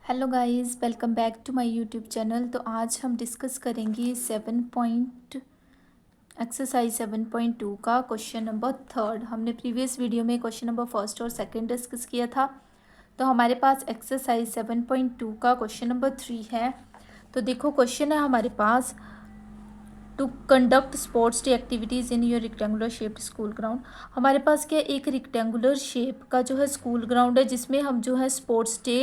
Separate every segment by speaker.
Speaker 1: Hello guys, welcome back to my YouTube channel. तो आज हम डिस्कस करेंगे एक्सरसाइज 7.2 का क्वेश्चन नंबर थर्ड। हमने प्रीवियस वीडियो में क्वेश्चन नंबर फर्स्ट और सेकंड डिस्कस किया था। तो हमारे पास एक्सरसाइज 7.2 का क्वेश्चन नंबर 3 है। तो देखो क्वेश्चन है हमारे पास, to conduct sports day activities in your rectangular shaped school ground. हमारे पास क्या एक रेक्टेंगुलर शेप का जो है स्कूल ग्राउंड है, जिसमें हम जो है स्पोर्ट्स डे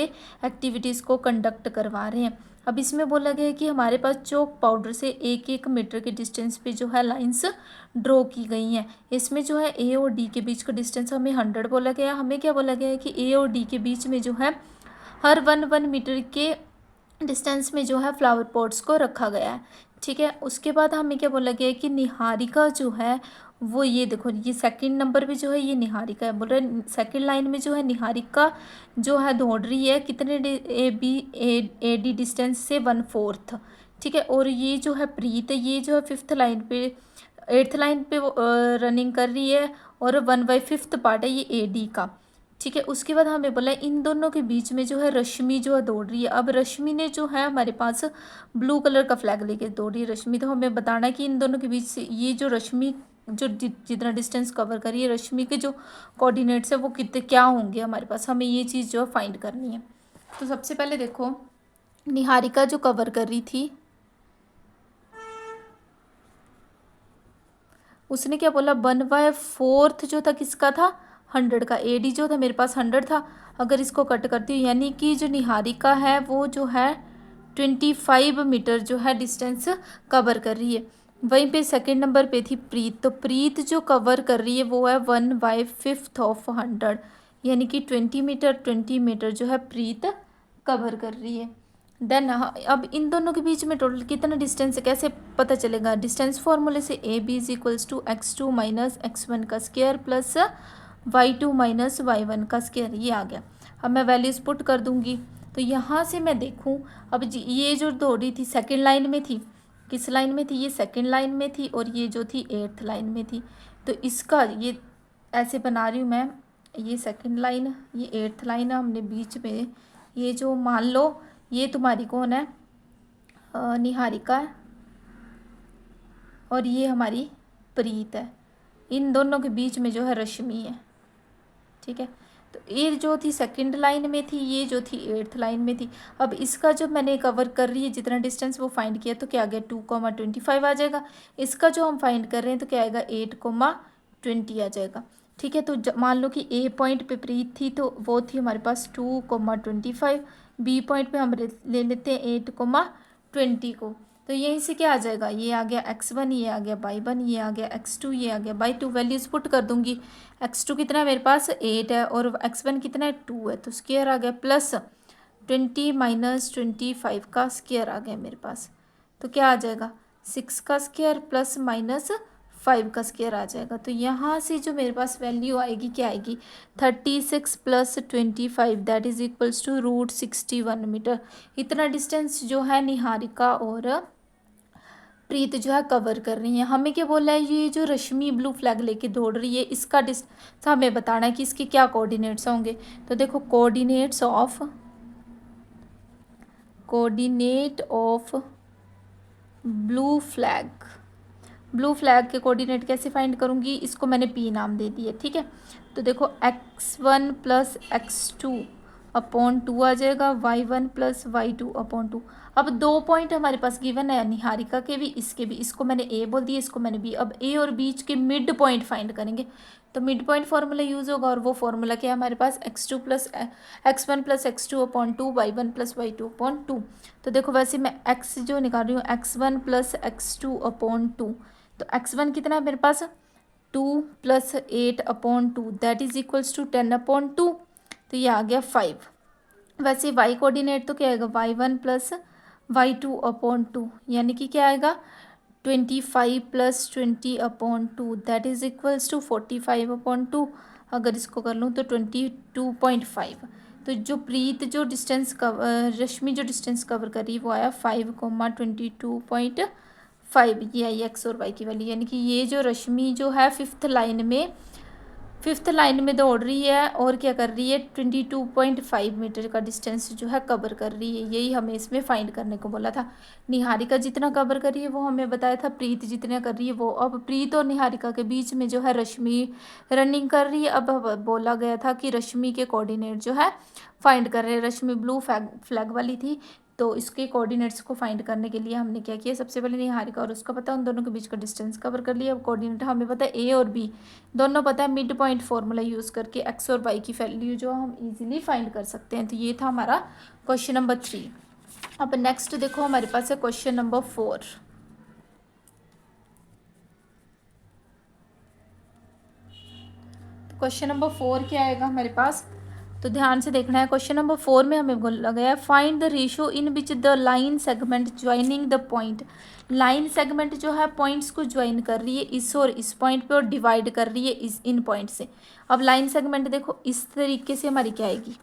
Speaker 1: एक्टिविटीज़ को कंडक्ट करवा रहे हैं। अब इसमें बोला गया है कि हमारे पास चौक पाउडर से 1-1 मीटर के डिस्टेंस पे जो है लाइंस ड्रॉ की गई हैं। इसमें जो है ए और डी के बीच का डिस्टेंस हमें 100 बोला गया है। हमें क्या बोला गया है कि ए और डी के बीच में जो है हर 1-1 मीटर के डिस्टेंस में जो है फ्लावर पॉट्स को रखा गया है। ठीक है, उसके बाद हमें क्या बोला गया है कि निहारिका जो है वो, ये देखो ये सेकंड नंबर पे जो है ये निहारिका है। बोल रहे सेकंड लाइन में जो है निहारिका जो है दौड़ रही है कितने ए डी डिस्टेंस से 1/4। ठीक है, और ये जो है प्रीत है, ये जो है फिफ्थ लाइन पे 8th लाइन पे रनिंग कर रही है, और 1/5 पार्ट है ये ए डी का। ठीक है, उसके बाद हमें बोला इन दोनों के बीच में जो है रश्मि जो है दौड़ रही है। अब रश्मि ने जो है हमारे पास ब्लू कलर का फ्लैग लेके दौड़ रही है रश्मि। तो हमें बताना है कि इन दोनों के बीच से ये जो रश्मि जो जितना डिस्टेंस कवर कर रही है, रश्मि के जो कोऑर्डिनेट्स है वो कितने क्या होंगे हमारे पास, हमें ये चीज़ जो है फाइंड करनी है। तो सबसे पहले देखो, निहारिका जो कवर कर रही थी उसने क्या बोला, 1/4 जो था किसका था, 100 का। ए डी जो था मेरे पास 100 था। अगर इसको कट करती हूँ यानी कि जो निहारिका है वो जो है 25 मीटर जो है डिस्टेंस कवर कर रही है। वहीं पे सेकंड नंबर पे थी प्रीत। तो प्रीत जो कवर कर रही है वो है 1/5 ऑफ 100, यानी कि 20 मीटर जो है प्रीत कवर कर रही है। देन अब इन दोनों के बीच में टोटल कितना डिस्टेंस है, कैसे पता चलेगा? डिस्टेंस फॉर्मूले से A B is equals to x2 minus x1 का square plus y2 minus y1 का स्क्वायर। ये आ गया। अब मैं वैल्यूज पुट कर दूंगी। तो यहाँ से मैं देखूँ, अब ये जो दौड़ी थी सेकेंड लाइन में थी, किस लाइन में थी, ये सेकेंड लाइन में थी, और ये जो थी 8th लाइन में थी। तो इसका ये ऐसे बना रही हूँ मैं, ये सेकेंड लाइन, ये 8th लाइन है, हमने बीच में ये जो मान लो ये तुम्हारी कौन है, निहारिका है, और ये हमारी प्रीत है। इन दोनों के बीच में जो है रश्मि है। ठीक है, तो ये जो थी सेकंड लाइन में थी, ये जो थी 8th लाइन में थी। अब इसका जो मैंने कवर कर रही है जितना डिस्टेंस वो फाइंड किया, तो क्या आ गया 2,25 आ जाएगा। इसका जो हम फाइंड कर रहे हैं तो क्या आएगा 8,20 आ जाएगा। ठीक है, तो मान लो कि ए पॉइंट पे प्रीत थी तो वो थी हमारे पास 2,25। बी पॉइंट पे हम ले लेते हैं 8,20 को। तो यहीं से क्या आ जाएगा, ये आ गया x1, ये आ गया y1, ये आ गया x2, ये आ गया y2। वैल्यूज पुट कर दूंगी। x2 कितना है मेरे पास 8 है, और x1 कितना है 2 है, तो स्क्वायर आ गया प्लस 20 माइनस 25 का स्क्वायर आ गया मेरे पास। तो क्या आ जाएगा 6 का स्क्वायर प्लस माइनस 5 का स्क्वायर आ जाएगा। तो यहाँ से जो मेरे पास वैल्यू आएगी क्या आएगी, 36 plus 25 that is equals to √61 metre. इतना डिस्टेंस जो है निहारिका और प्रीत जो है कवर कर रही है। हमें क्या बोला है, ये जो रश्मि ब्लू फ्लैग लेके दौड़ रही है इसका डिस्टेंस हमें बताना है कि इसके क्या कोऑर्डिनेट्स होंगे। तो देखो कोऑर्डिनेट ऑफ ब्लू फ्लैग के कोऑर्डिनेट कैसे फाइंड करूँगी, इसको मैंने पी नाम दे दिया। ठीक है, तो देखो x1 प्लस x2/2 आ जाएगा, y1 प्लस y2/2। अब 2 पॉइंट हमारे पास गिवन है, निहारिका के भी इसके भी। इसको मैंने ए बोल दिया, इसको मैंने बी। अब ए और बीच के मिड पॉइंट फाइंड करेंगे। तो मिड पॉइंट फार्मूला यूज़ होगा, और वो फार्मूला क्या है हमारे पास, x1 plus x2/2 y1 plus y2/2। तो देखो वैसे मैं x जो निकाल रही हूँ x1 प्लस x2/2। तो x1 कितना है मेरे पास 2 plus 8/2 that is equals to 10/2। तो ये आ गया 5। वैसे y कोऑर्डिनेट तो क्या आएगा y1 प्लस y2/2, यानी कि क्या आएगा 25 plus 20/2 that is equals to 45/2। अगर इसको कर लूँ तो 22.5। तो जो प्रीत जो डिस्टेंस कवर, रश्मि जो डिस्टेंस कवर कर रही है वो आया 5,22.5। ये आई एक्स और वाई की वैल्यू, यानी कि ये जो रश्मि जो है 5th लाइन में फिफ्थ लाइन में दौड़ रही है और क्या कर रही है, 22.5 मीटर का डिस्टेंस जो है कवर कर रही है। यही हमें इसमें फाइंड करने को बोला था। निहारिका जितना कवर कर रही है वो हमें बताया था, प्रीत जितना कर रही है वो। अब प्रीत और निहारिका के बीच में जो है रश्मि रनिंग कर रही है। अब बोला गया था कि रश्मि के कोऑर्डिनेट जो है फाइंड कर रहे हैं। रश्मि ब्लू फ्लैग वाली थी, तो इसके कोऑर्डिनेट्स को फाइंड करने के लिए हमने क्या किया, सबसे पहले निहारिका और उसका पता, उन दोनों के बीच का डिस्टेंस कवर कर लिया। अब कोऑर्डिनेट हमें पता है ए और बी दोनों पता है, मिड पॉइंट फार्मूला यूज़ करके एक्स और वाई की वैल्यू जो हम इजीली फाइंड कर सकते हैं। तो ये था हमारा क्वेश्चन नंबर 3। अब नेक्स्ट देखो हमारे पास है क्वेश्चन नंबर 4। तो क्वेश्चन नंबर 4 क्या आएगा हमारे पास, तो ध्यान से देखना है। क्वेश्चन नंबर 4 में हमें बोला गया है find the ratio in which the line segment joining the point. Line segment जो है पॉइंट्स को ज्वाइन कर रही है इस और इस पॉइंट पे और डिवाइड कर रही है इस इन पॉइंट से। अब लाइन सेगमेंट देखो इस तरीके से हमारी क्या आएगी,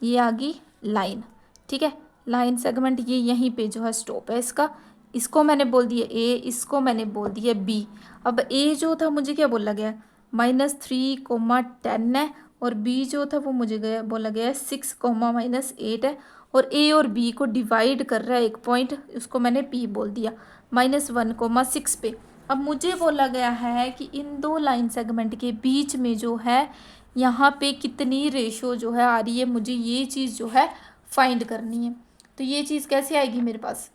Speaker 1: ये आ गई लाइन, ठीक है। लाइन सेगमेंट ये यहीं पे जो है स्टॉप है इसका, इसको मैंने बोल दिया ए, इसको मैंने बोल दिया बी। अब ए जो था मुझे क्या बोला गया, -3,10 है, और बी जो था वो मुझे गया बोला गया है 6,-8 है, और ए और बी को डिवाइड कर रहा है एक पॉइंट, उसको मैंने पी बोल दिया, -1,6 पे। अब मुझे बोला गया है कि इन दो लाइन सेगमेंट के बीच में जो है यहाँ पे कितनी रेशो जो है आ रही है, मुझे ये चीज़ जो है फाइंड करनी है। तो ये चीज़ कैसे आएगी मेरे पास,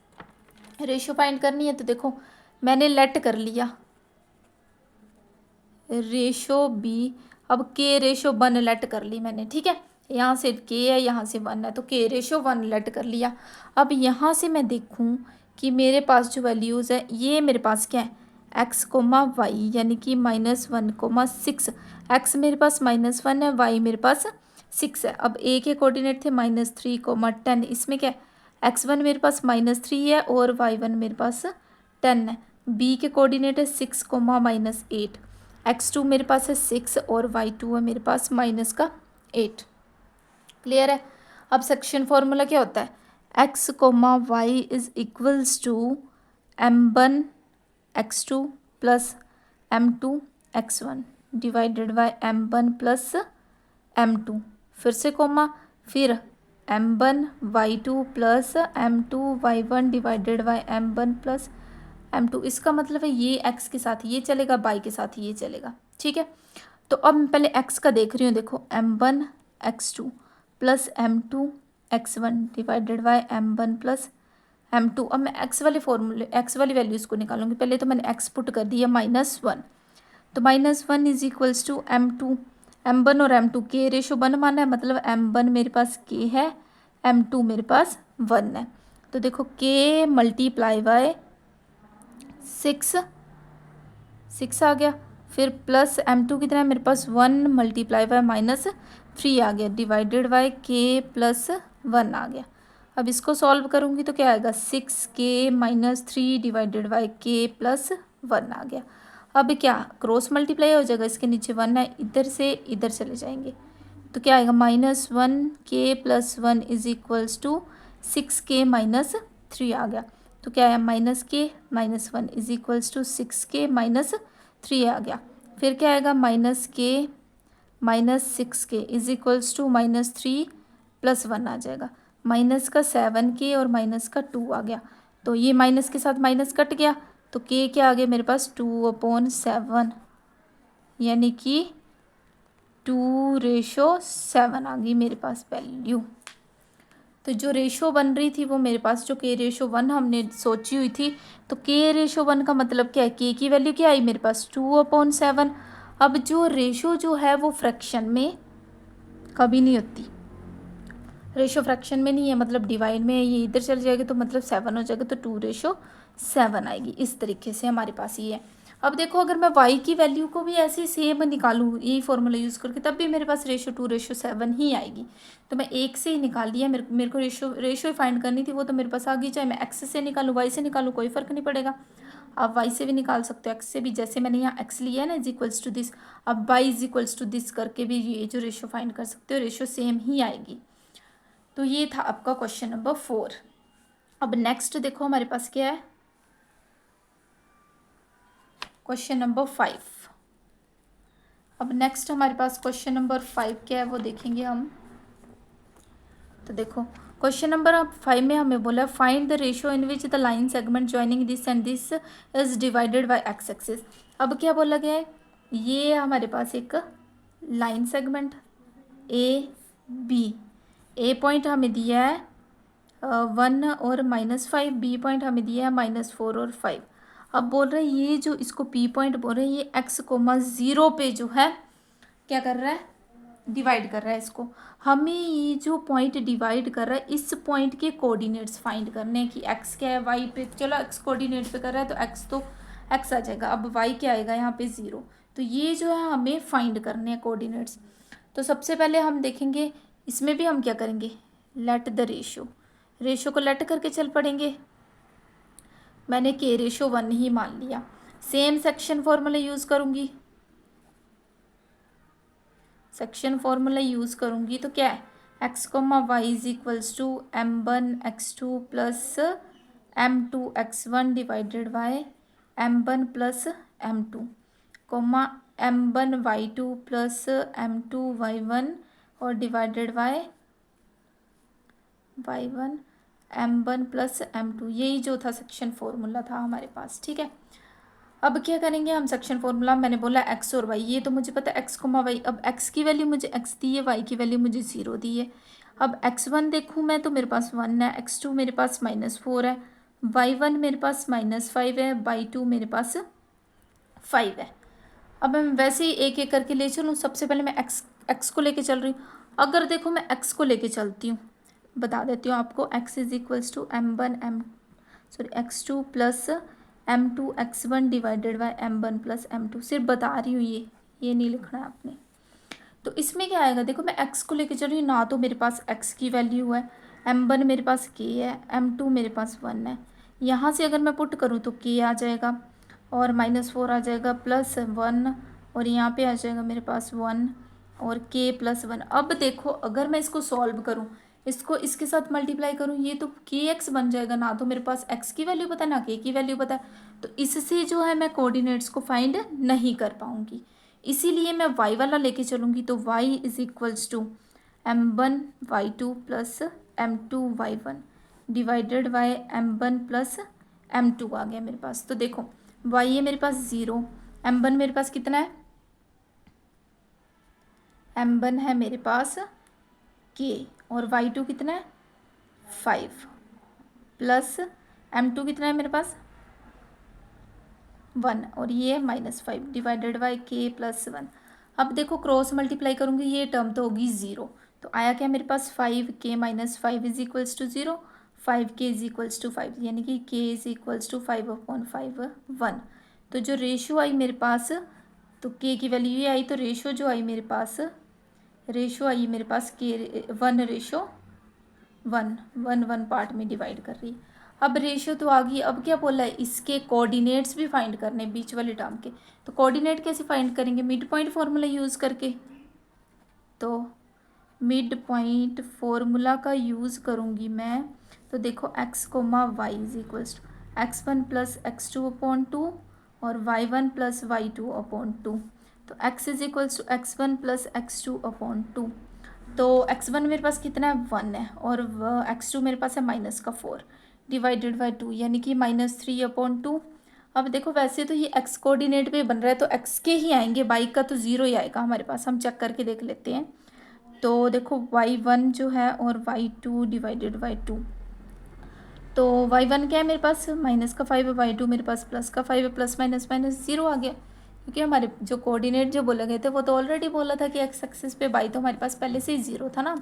Speaker 1: रेशो फाइंड करनी है। तो देखो मैंने लेट कर लिया रेशो बी, अब के रेशो 1 लेट कर ली मैंने, ठीक है। यहाँ से के है, यहाँ से 1 है, तो के रेशो 1 लेट कर लिया। अब यहाँ से मैं देखूँ कि मेरे पास जो वैल्यूज़ है ये मेरे पास क्या है, x, y, यानी कि -1,6। x मेरे पास -1 है, y मेरे पास 6 है। अब a के कोऑर्डिनेट थे -3,10, इसमें क्या है, x1 मेरे पास -3 है और y1 मेरे पास 10 है। b के कोऑर्डिनेट है 6, -8। x2 मेरे पास है 6 और y2 है मेरे पास -8। क्लियर है। अब सेक्शन फॉर्मूला क्या होता है, x, y is equals to m1 x2 plus m2 x1 divided by m1 plus m2, फिर से कोमा, फिर m1 y2 plus m2 y1 divided by m1 plus m2। इसका मतलब है ये x के साथ ये चलेगा, y के साथ ये चलेगा, ठीक है। तो अब मैं पहले x का देख रही हूँ, देखो m1 x2 plus m2 x1 divided by m1 plus m2। अब मैं x वाले फॉर्मूले x वाली वैल्यूज़ को निकालूंगी। पहले तो मैंने x पुट कर दिया -1, तो -1 is equals to m2, m1 और m2 के रेशो 1 माना है, मतलब m1 मेरे पास k है, m2 मेरे पास 1 है। तो देखो k मल्टीप्लाई बाय 6 आ गया, फिर प्लस m2 कितना है मेरे पास 1 मल्टीप्लाई बाय -3 आ गया, डिवाइडेड बाय k प्लस 1 आ गया। अब इसको सॉल्व करूँगी तो क्या आएगा, 6k - 3 divided by k plus 1 आ गया। अब क्या क्रॉस मल्टीप्लाई हो जाएगा, इसके नीचे 1 है, इधर से इधर चले जाएंगे, तो क्या आएगा -1k plus 1 is equals to 6k - 3 आ गया। तो क्या है -k - 1 is equals to 6k - 3 आ गया। फिर क्या आएगा -k - 6k is equals to -3 plus 1 आ जाएगा, माइनस का 7k और माइनस का 2 आ गया। तो ये माइनस के साथ माइनस कट गया, तो k क्या आ गया मेरे पास 2/7, यानी कि 2:7 आ गई मेरे पास वैल्यू। तो जो रेशो बन रही थी वो मेरे पास जो k रेशो 1 हमने सोची हुई थी, तो k रेशो 1 का मतलब क्या है, k की वैल्यू क्या आई मेरे पास 2/7। अब जो रेशो जो है वो फ्रैक्शन में कभी नहीं होती, रेशो फ्रैक्शन में नहीं है, मतलब डिवाइड में है, ये इधर चल जाएगा तो मतलब 7 हो जाएगा, तो 2:7 आएगी। इस तरीके से हमारे पास ये है। अब देखो अगर मैं y की वैल्यू को भी ऐसे सेम निकालूँ यही फॉर्मूला यूज़ करके, तब भी मेरे पास रेशो 2:7 ही आएगी। तो मैं एक से ही निकाल दिया, मेरे को रेशो फाइंड करनी थी, वो तो मेरे पास आ गई, चाहे मैं x से निकालूँ y से निकालूँ कोई फ़र्क नहीं पड़ेगा। आप y से भी निकाल सकते हो, x से भी, जैसे मैंने यहाँ x लिया है ना इज इक्वल्स टू दिस, अब y is equals to this करके भी ये जो रेशो फाइंड कर सकते हो, रेशो सेम ही आएगी। तो ये था आपका क्वेश्चन नंबर 4। अब नेक्स्ट देखो हमारे पास क्या है, क्वेश्चन नंबर 5। अब नेक्स्ट हमारे पास क्वेश्चन नंबर 5 क्या है वो देखेंगे हम। तो देखो क्वेश्चन नंबर 5 में हमें बोला find the ratio in which the line segment joining this and this is divided by X axis. अब क्या बोला गया है, ये हमारे पास एक line segment A B, A point हमें दिया है 1 और -5, बी पॉइंट हमें दिया है -4 और 5। अब बोल रहे हैं ये जो इसको पी पॉइंट बोल रहे हैं ये x,0 पे जो है क्या कर रहा है, डिवाइड कर रहा है इसको। हमें ये जो पॉइंट डिवाइड कर रहा है इस पॉइंट के कोऑर्डिनेट्स फाइंड करने हैं कि x क्या है, y पे, चलो x कोऑर्डिनेट पे कर रहा है तो x आ जाएगा। अब y क्या आएगा यहाँ पे 0। तो ये जो है हमें फाइंड करने हैं कोऑर्डिनेट्स। तो सबसे पहले हम देखेंगे इसमें भी हम क्या करेंगे, लेट द रेशियो को लेट करके चल पड़ेंगे। मैंने k/1 ही मान लिया। सेम सेक्शन फॉर्मूला यूज़ करूँगी, सेक्शन फॉर्मूला यूज़ करूँगी तो क्या है, x, y is equals to m1 x2 plus m2 x1 divided by m1 plus m2 comma m1 y2 plus m2 y1 और divided by y1 m1 plus m2। यही जो था section formula था हमारे पास, ठीक है। अब क्या करेंगे हम, सेक्शन फॉर्मूला मैंने बोला x और y, ये तो मुझे पता है x, y। अब x की वैल्यू मुझे x दी है, y की वैल्यू मुझे 0 दी है। अब x1 देखूँ मैं तो मेरे पास 1 है, x2 मेरे पास -4 है, y1 मेरे पास -5 है, y2 मेरे पास 5 है। अब मैं वैसे ही एक एक करके ले चलूँ। सबसे पहले मैं x को लेके चल रही हूँ। अगर देखो मैं x को लेके चलती हूँ, बता देती हूँ आपको, x is equals to x2 plus m2 x1 divided by m1 plus m2। सिर्फ बता रही हूँ, ये नहीं लिखना है आपने। तो इसमें क्या आएगा, देखो मैं x को लेके चल रही हूँ ना, तो मेरे पास x की वैल्यू है, m1 मेरे पास k है, m2 मेरे पास 1 है। यहाँ से अगर मैं पुट करूँ तो k आ जाएगा और -4 आ जाएगा प्लस 1 और यहाँ पे आ जाएगा मेरे पास 1 और k प्लस 1। अब देखो अगर मैं इसको सॉल्व करूँ, इसको इसके साथ मल्टीप्लाई करूँ, ये तो kx बन जाएगा ना, तो मेरे पास x की वैल्यू पता है ना k की वैल्यू पता है। तो इससे जो है मैं कोऑर्डिनेट्स को फाइंड नहीं कर पाऊँगी, इसीलिए मैं y वाला लेके चलूँगी। तो y is equals to m1 y2 plus m2 y1 divided by m1 plus m2 आ गया मेरे पास। तो देखो y है मेरे पास 0, m1 मेरे पास कितना है, m1 है मेरे पास k और y2 कितना है 5 प्लस m2 कितना है मेरे पास 1 और ये है -5 डिवाइडेड बाय k प्लस 1। अब देखो क्रॉस मल्टीप्लाई करूँगी, ये टर्म तो होगी 0। तो आया क्या मेरे पास 5k - 5 is equals to 0, 5k is equals to 5, यानी कि k इज इक्वल्स टू 5/5 1। तो जो रेशियो आई मेरे पास, तो k की वैल्यू ये आई, तो रेशियो जो आई मेरे पास, रेशियो आई मेरे पास k 1:1 पार्ट में डिवाइड कर रही है। अब रेशियो तो आ गई, अब क्या बोला है, इसके कोऑर्डिनेट्स भी फाइंड करने बीच वाले टर्म के। तो कोऑर्डिनेट कैसे फाइंड करेंगे, मिड पॉइंट फार्मूला यूज़ करके। तो मिड पॉइंट फार्मूला का यूज़ करूँगी मैं। तो देखो x, y is equals to x1 plus x2/2 और y1 प्लस y2/2। तो x is equals to x1 plus x2/2। तो x1 मेरे पास कितना है 1 है और x2 मेरे पास है -4 डिवाइडेड बाय 2, यानी कि -3/2। अब देखो वैसे तो ये x कोऑर्डिनेट पे बन रहा है तो x के ही आएंगे, y का तो 0 ही आएगा हमारे पास। हम चेक करके देख लेते हैं। तो देखो y1 जो है और y2 डिवाइडेड बाय 2। तो y1 क्या है मेरे पास -5 है, y2 मेरे पास +5 है, प्लस माइनस माइनस 0 आ गया, क्योंकि हमारे जो कोऑर्डिनेट जो बोले गए थे वो तो ऑलरेडी बोला था कि एक्स एक्सिस पे y तो हमारे पास पहले से ही 0 था ना।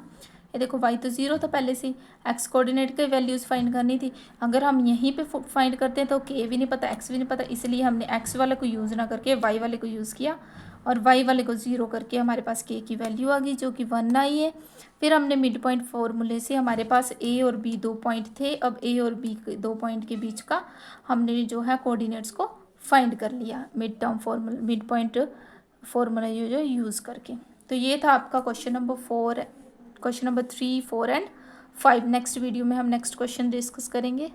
Speaker 1: ये देखो y तो 0 था पहले से ही, एक्स कोऑर्डिनेट के वैल्यूज़ फाइंड करनी थी। अगर हम यहीं पे फाइंड करते हैं तो k भी नहीं पता, x भी नहीं पता, इसलिए हमने x वाले को यूज़ ना करके y वाले को यूज़ किया और y वाले को 0 करके हमारे पास k की वैल्यू आ गई जो कि 1 आई है। फिर हमने मिड पॉइंट फॉर्मूले से, हमारे पास a और b 2 पॉइंट थे, अब a और b 2 पॉइंट के बीच का हमने जो है कोऑर्डिनेट्स को फाइंड कर लिया मिड पॉइंट फॉर्मूला जो यूज़ करके। तो ये था आपका question number 3, 4 and 5। Next video में हम नेक्स्ट क्वेश्चन डिस्कस करेंगे।